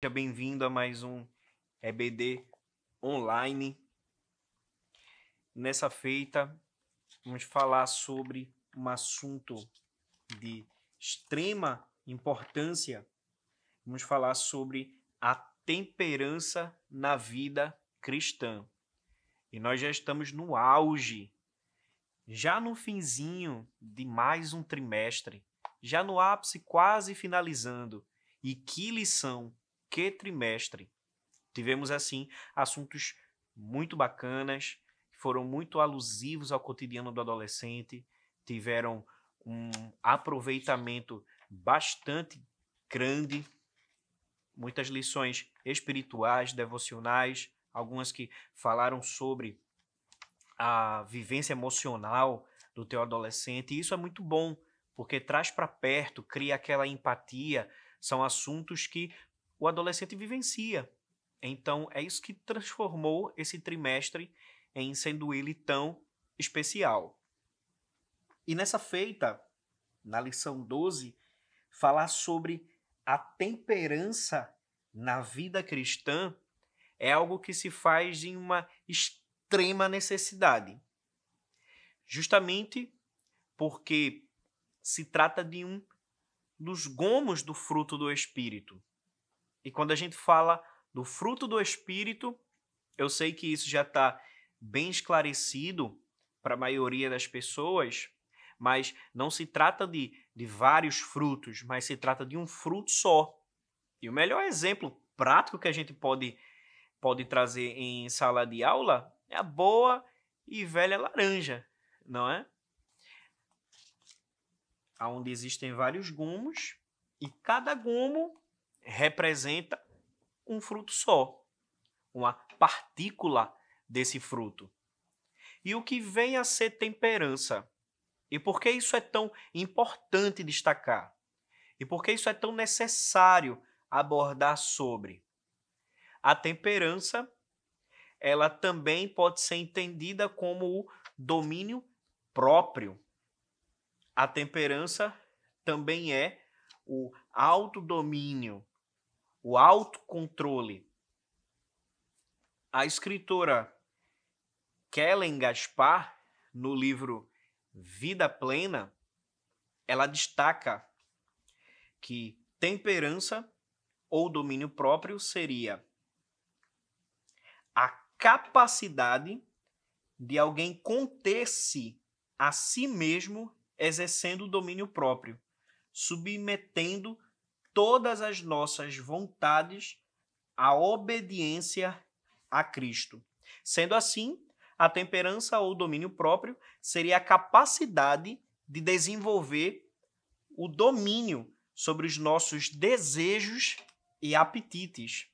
Seja bem-vindo a mais um EBD online. Nessa feita, vamos falar sobre um assunto de extrema importância. Vamos falar sobre a temperança na vida cristã. E nós já estamos no auge, já no finzinho de mais um trimestre, já no ápice quase finalizando. E que lição, que trimestre! Tivemos, assim, assuntos muito bacanas, que foram muito alusivos ao cotidiano do adolescente, tiveram um aproveitamento bastante grande, muitas lições espirituais, devocionais, algumas que falaram sobre a vivência emocional do teu adolescente, e isso é muito bom, porque traz para perto, cria aquela empatia, são assuntos que o adolescente vivencia. Então, é isso que transformou esse trimestre em sendo ele tão especial. E nessa feita, na lição 12, falar sobre a temperança na vida cristã é algo que se faz em uma extrema necessidade. Justamente porque se trata de um dos gomos do fruto do Espírito. E quando a gente fala do fruto do Espírito, eu sei que isso já está bem esclarecido para a maioria das pessoas, mas não se trata de vários frutos, mas se trata de um fruto só. E o melhor exemplo prático que a gente pode trazer em sala de aula é a boa e velha laranja, não é? Onde existem vários gomos e cada gomo representa um fruto só, uma partícula desse fruto. E o que vem a ser temperança? E por que isso é tão importante destacar? E por que isso é tão necessário abordar sobre? A temperança, ela também pode ser entendida como o domínio próprio. A temperança também é o autodomínio, o autocontrole. A escritora Kellen Gaspar, no livro Vida Plena, ela destaca que temperança ou domínio próprio seria a capacidade de alguém conter-se a si mesmo exercendo o domínio próprio, submetendo todas as nossas vontades à obediência a Cristo. Sendo assim, a temperança ou domínio próprio seria a capacidade de desenvolver o domínio sobre os nossos desejos e apetites.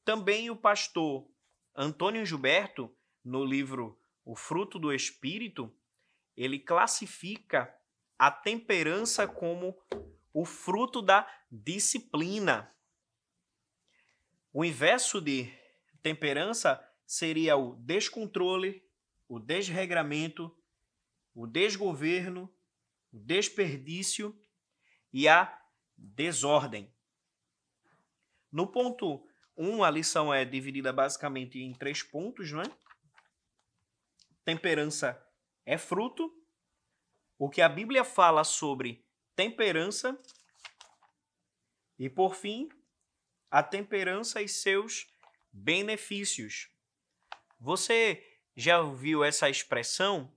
Também o pastor Antônio Gilberto, no livro O Fruto do Espírito, ele classifica a temperança como o fruto da disciplina. O inverso de temperança seria o descontrole, o desregramento, o desgoverno, o desperdício e a desordem. No ponto 1, a lição é dividida basicamente em 3 pontos, não é? Temperança é fruto. O que a Bíblia fala sobre temperança. E, por fim, a temperança e seus benefícios. Você já ouviu essa expressão?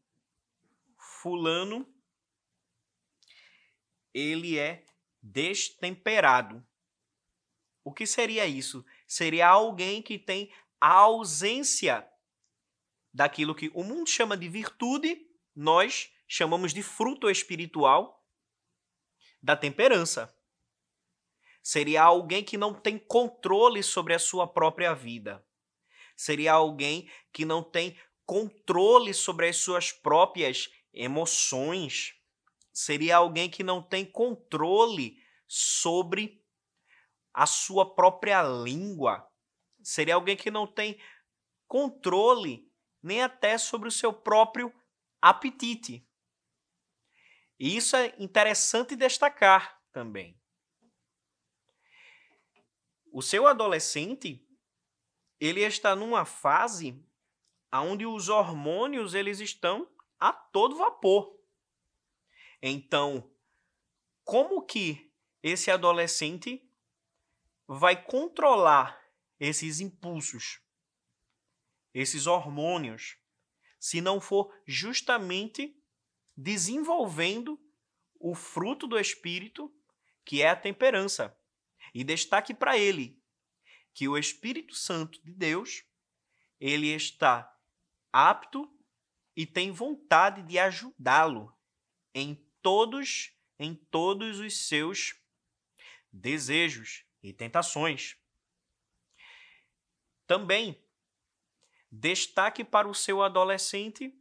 Fulano, ele é destemperado. O que seria isso? Seria alguém que tem a ausência daquilo que o mundo chama de virtude, nós chamamos de fruto espiritual da temperança. Seria alguém que não tem controle sobre a sua própria vida. Seria alguém que não tem controle sobre as suas próprias emoções. Seria alguém que não tem controle sobre a sua própria língua. Seria alguém que não tem controle nem até sobre o seu próprio apetite. E isso é interessante destacar também. O seu adolescente, ele está numa fase onde os hormônios eles estão a todo vapor. Então, como que esse adolescente vai controlar esses impulsos, esses hormônios, se não for justamente desenvolvendo o fruto do Espírito, que é a temperança? E destaque para ele que o Espírito Santo de Deus, ele está apto e tem vontade de ajudá-lo em todos os seus desejos e tentações. Também destaque para o seu adolescente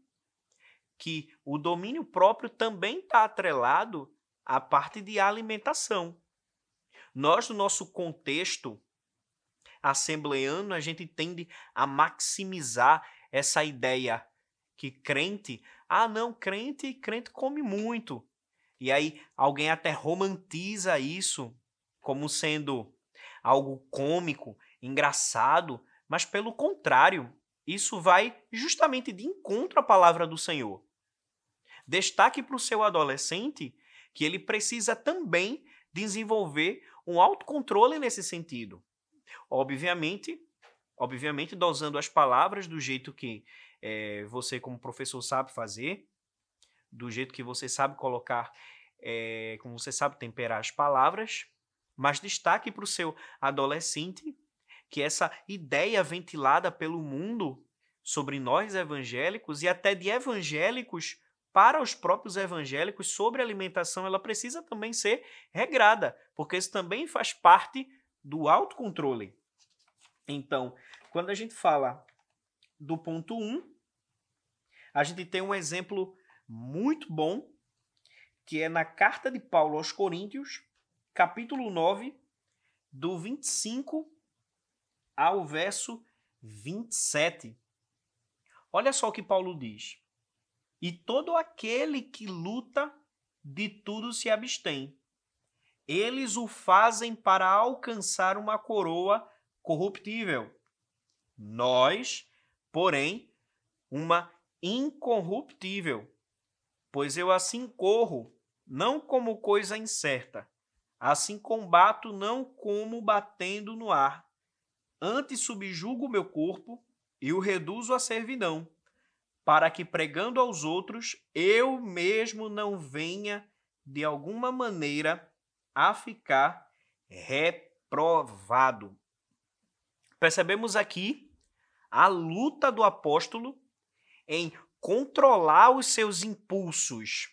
que o domínio próprio também está atrelado à parte de alimentação. Nós, no nosso contexto assembleano, a gente tende a maximizar essa ideia que crente come muito. E aí alguém até romantiza isso como sendo algo cômico, engraçado, mas pelo contrário, isso vai justamente de encontro à palavra do Senhor. Destaque para o seu adolescente que ele precisa também desenvolver um autocontrole nesse sentido. Obviamente, dosando as palavras do jeito que você, como professor, sabe fazer, do jeito que você sabe colocar, como você sabe temperar as palavras, mas destaque para o seu adolescente que essa ideia ventilada pelo mundo sobre nós evangélicos e até de evangélicos para os próprios evangélicos sobre alimentação, ela precisa também ser regrada, porque isso também faz parte do autocontrole. Então, quando a gente fala do ponto 1, a gente tem um exemplo muito bom, que é na carta de Paulo aos Coríntios, capítulo 9, do 25 ao verso 27. Olha só o que Paulo diz. E todo aquele que luta, de tudo se abstém. Eles o fazem para alcançar uma coroa corruptível. Nós, porém, uma incorruptível. Pois eu assim corro, não como coisa incerta. Assim combato, não como batendo no ar. Antes subjugo o meu corpo e o reduzo à servidão, para que, pregando aos outros, eu mesmo não venha, de alguma maneira, a ficar reprovado. Percebemos aqui a luta do apóstolo em controlar os seus impulsos.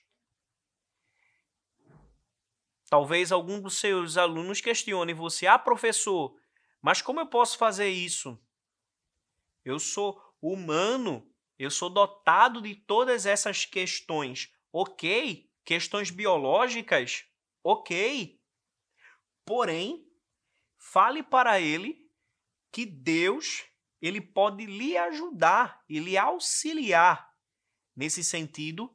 Talvez algum dos seus alunos questione você: professor, mas como eu posso fazer isso? Eu sou humano, eu sou dotado de todas essas questões. Ok, questões biológicas, ok. Porém, fale para ele que Deus, ele pode lhe ajudar e lhe auxiliar nesse sentido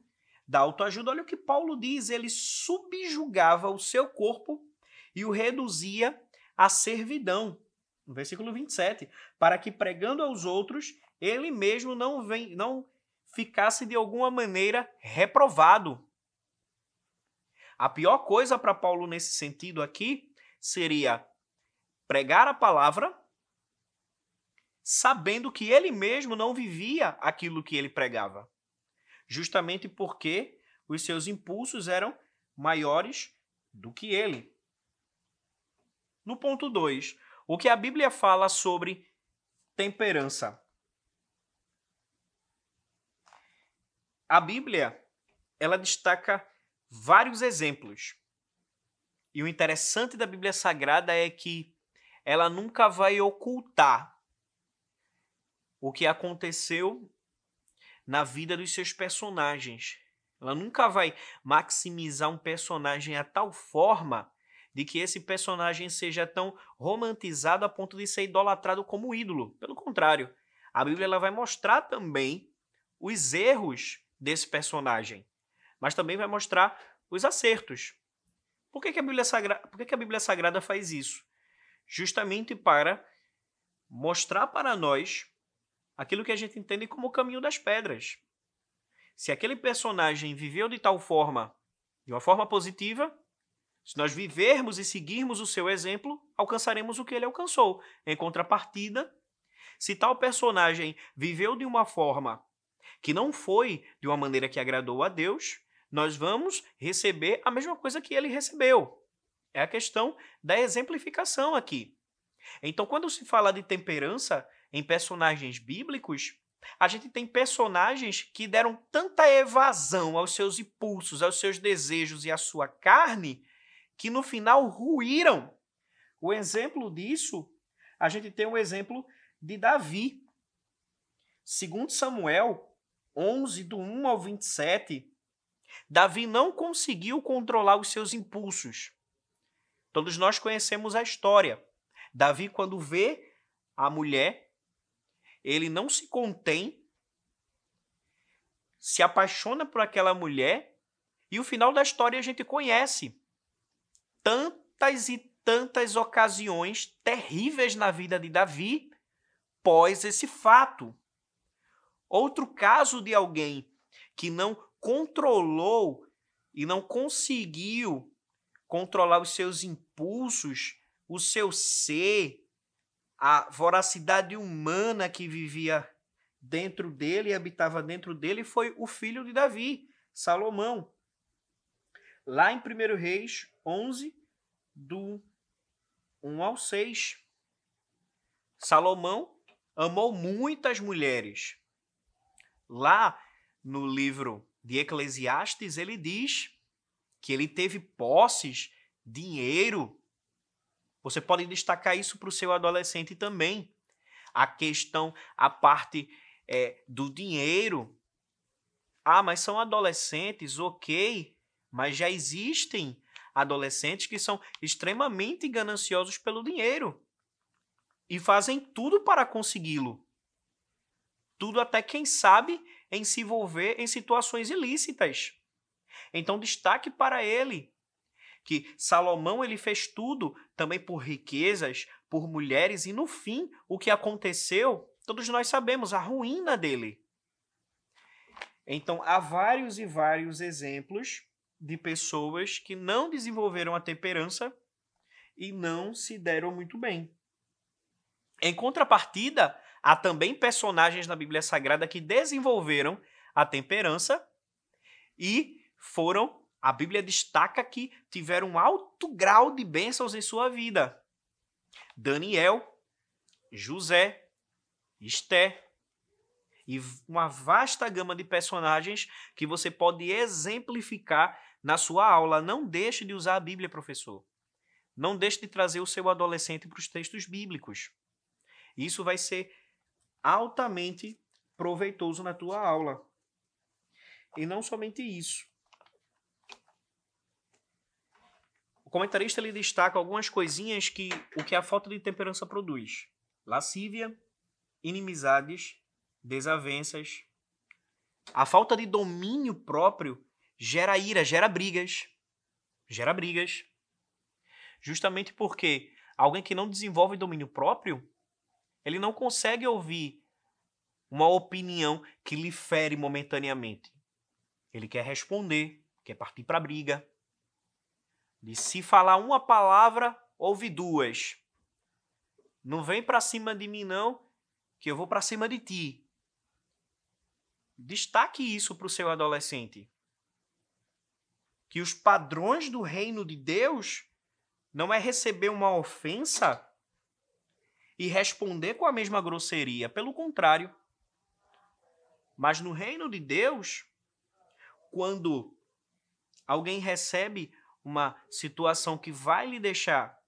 da autoajuda. Olha o que Paulo diz, ele subjugava o seu corpo e o reduzia à servidão. No versículo 27, para que, pregando aos outros, ele mesmo não ficasse de alguma maneira reprovado. A pior coisa para Paulo nesse sentido aqui seria pregar a palavra sabendo que ele mesmo não vivia aquilo que ele pregava. Justamente porque os seus impulsos eram maiores do que ele. No ponto 2, o que a Bíblia fala sobre temperança? A Bíblia, ela destaca vários exemplos. E o interessante da Bíblia Sagrada é que ela nunca vai ocultar o que aconteceu na vida dos seus personagens. Ela nunca vai maximizar um personagem a tal forma de que esse personagem seja tão romantizado a ponto de ser idolatrado como ídolo. Pelo contrário, a Bíblia ela vai mostrar também os erros desse personagem, mas também vai mostrar os acertos. Por que a Bíblia Sagrada faz isso? justamente para mostrar para nós aquilo que a gente entende como o caminho das pedras. Se aquele personagem viveu de tal forma, de uma forma positiva, se nós vivermos e seguirmos o seu exemplo, alcançaremos o que ele alcançou. Em contrapartida, se tal personagem viveu de uma forma que não foi de uma maneira que agradou a Deus, nós vamos receber a mesma coisa que ele recebeu. É a questão da exemplificação aqui. Então, quando se fala de temperança em personagens bíblicos, a gente tem personagens que deram tanta evasão aos seus impulsos, aos seus desejos e à sua carne, que no final ruíram. O exemplo disso, a gente tem o exemplo de Davi. Segundo Samuel 11, do 1 ao 27, Davi não conseguiu controlar os seus impulsos. Todos nós conhecemos a história. Davi, quando vê a mulher, ele não se contém, se apaixona por aquela mulher, e o final da história a gente conhece. Tantas e tantas ocasiões terríveis na vida de Davi pós esse fato. Outro caso de alguém que não controlou e não conseguiu controlar os seus impulsos, o seu ser, a voracidade humana que vivia dentro dele e habitava dentro dele, foi o filho de Davi, Salomão. Lá em 1 Reis 11, do 1 ao 6. Salomão amou muitas mulheres. Lá no livro de Eclesiastes, ele diz que ele teve posses, dinheiro. Você pode destacar isso para o seu adolescente também. A questão, a parte do dinheiro. Ah, mas são adolescentes, ok. Mas já existem adolescentes que são extremamente gananciosos pelo dinheiro. E fazem tudo para consegui-lo. Tudo até, quem sabe, em se envolver em situações ilícitas. Então, destaque para ele que Salomão ele fez tudo também por riquezas, por mulheres, e no fim, o que aconteceu, todos nós sabemos, a ruína dele. Então, há vários e vários exemplos de pessoas que não desenvolveram a temperança e não se deram muito bem. Em contrapartida, há também personagens na Bíblia Sagrada que desenvolveram a temperança e foram, a Bíblia destaca que tiveram um alto grau de bênçãos em sua vida. Daniel, José, Esté e uma vasta gama de personagens que você pode exemplificar na sua aula. Não deixe de usar a Bíblia, professor. Não deixe de trazer o seu adolescente para os textos bíblicos. Isso vai ser altamente proveitoso na tua aula. E não somente isso. O comentarista ele destaca algumas coisinhas que a falta de temperança produz. Lascívia, inimizades, desavenças. A falta de domínio próprio gera ira, gera brigas. Gera brigas. Justamente porque alguém que não desenvolve domínio próprio, ele não consegue ouvir uma opinião que lhe fere momentaneamente. Ele quer responder, quer partir para a briga. De se falar uma palavra, ouve duas. Não vem para cima de mim, não, que eu vou para cima de ti. Destaque isso para o seu adolescente. Que os padrões do reino de Deus não é receber uma ofensa e responder com a mesma grosseria. Pelo contrário. Mas no reino de Deus, quando alguém recebe uma situação que vai lhe deixar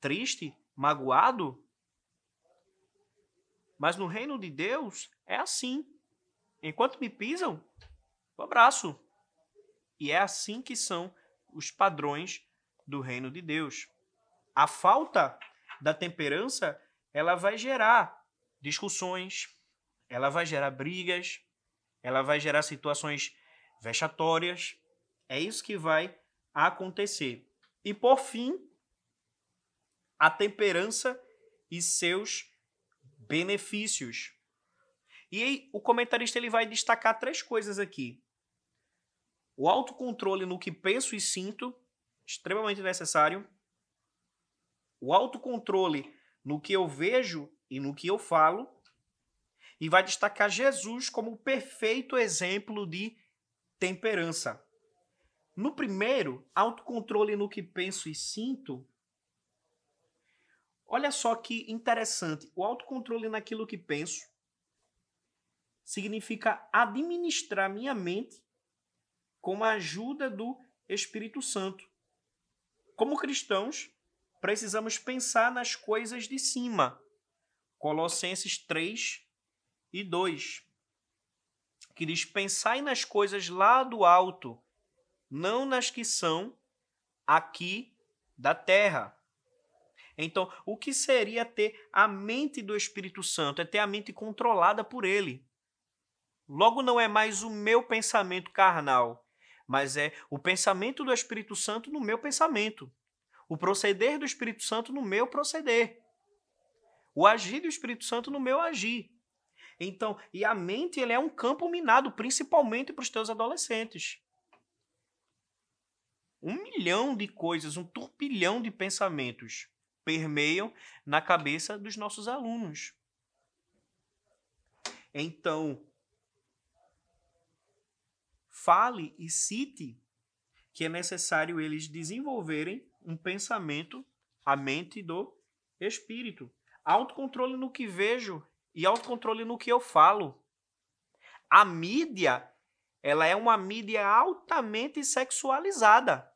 triste, magoado, mas no reino de Deus é assim. Enquanto me pisam, eu abraço. E é assim que são os padrões do reino de Deus. A falta da temperança, ela vai gerar discussões, ela vai gerar brigas, ela vai gerar situações vexatórias. É isso que vai acontecer. E por fim, a temperança e seus benefícios. E aí, o comentarista ele vai destacar 3 coisas aqui. O autocontrole no que penso e sinto, extremamente necessário. O autocontrole no que eu vejo e no que eu falo. E vai destacar Jesus como o perfeito exemplo de temperança. No primeiro, autocontrole no que penso e sinto. Olha só que interessante. O autocontrole naquilo que penso significa administrar minha mente com a ajuda do Espírito Santo. Como cristãos, precisamos pensar nas coisas de cima. Colossenses 3:2, que diz: pensai nas coisas lá do alto, não nas que são aqui da terra. Então, o que seria ter a mente do Espírito Santo? É ter a mente controlada por ele. Logo, não é mais o meu pensamento carnal, mas é o pensamento do Espírito Santo no meu pensamento. O proceder do Espírito Santo no meu proceder. O agir do Espírito Santo no meu agir. Então, e a mente ele é um campo minado, principalmente para os teus adolescentes. 1 milhão de coisas, um turbilhão de pensamentos permeiam na cabeça dos nossos alunos. Então, fale e cite que é necessário eles desenvolverem um pensamento, a mente do Espírito. Autocontrole no que vejo e autocontrole no que eu falo. A mídia, ela é uma mídia altamente sexualizada.